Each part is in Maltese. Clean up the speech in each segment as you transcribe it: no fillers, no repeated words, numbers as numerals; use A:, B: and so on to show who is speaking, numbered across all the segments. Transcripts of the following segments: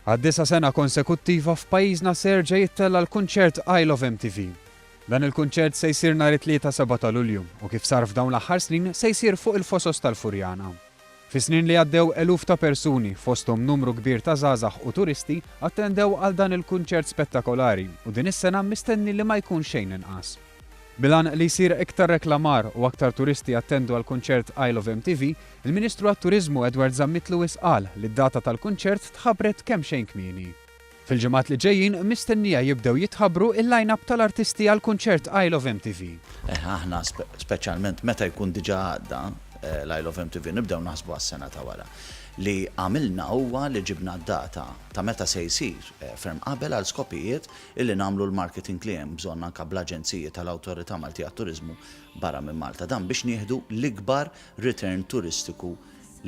A: Għad-9 sena konsekuttiva f'pajjiżna serġa' jittella l-kunċert I Love MTV. Dan il-kunċert se jsir nhar it-3-7 ta' Lulju u kif sar f'dawn l-aħħar snin se jsir fuq il-Fosos tal-Furjana. Fi snin li għaddew eluf ta' persuni fosthom numru kbir ta' żgħażagħ u turisti attendew għal dan il-kunċert spettakolari u din is-sena mistenni li ma jkun xejn inqas. Bilan li jsir iktar reklamar u aktar turisti attendu għal kunċert I Love MTV, il-Ministru għat-Turiżmu Edward Zammitluis qal li d-data tal-kunċert tħabbret kemm xejn kmieni. Fil-ġimgħat li ġejjin mistennija jibdew jitħabbru il-line-up tal-artisti għal kunċert I Love MTV.
B: Aħna speċjalment meta jkun diġà għadda l-I Love MTV nibdew naħsbu għas-sena ta' wara. Li għamilna huwa li ġibna d-data ta' meta se jsir ferm qabel għal skopijiet illi nagħmlu l-marketing li hemm bżonn anke bl-Aġenziji tal-Awtorità Maltija għat-Turiżmu barra minn Malta dan biex nieħdu l-ikbar return turistiku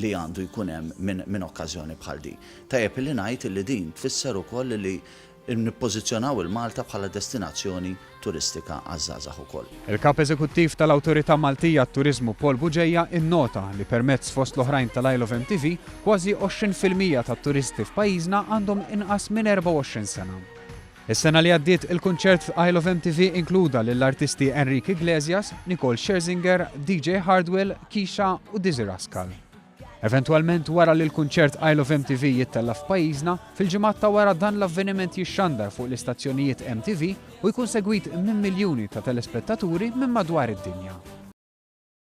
B: li għandu jkun hemm minn okkażjoni bħal di. Tajjeb illi ngħid li din tfisser ukoll li nippożizzjonaw il-Malta bħala destinazzjoni turistika għaż-żgħażagħ ukoll.
A: Il-Kap Eżekuttiv tal-Awtorità Maltija għat-Turiżmu Paul Buġejja innota li permezz fost l-oħrajn tal-I Love MTV kważi 20% tat-turisti f'pajjiżna għandhom inqas minn 24 sena. Is-sena li għaddiet il-kunċert I Love MTV inkluda lill-artisti Enrique Iglesias, Nicole Scherzinger, DJ Hardwell, Kisha u Dizzy Rascal. Eventwalment wara li l-kunċert I Love MTV jittella f'pajjiżna, fil-ġimgħat ta' wara dan l-avveniment jixxandar fuq l-istazzjonijiet MTV u jkun segwit minn miljuni ta' telespettaturi minn madwar id-dinja.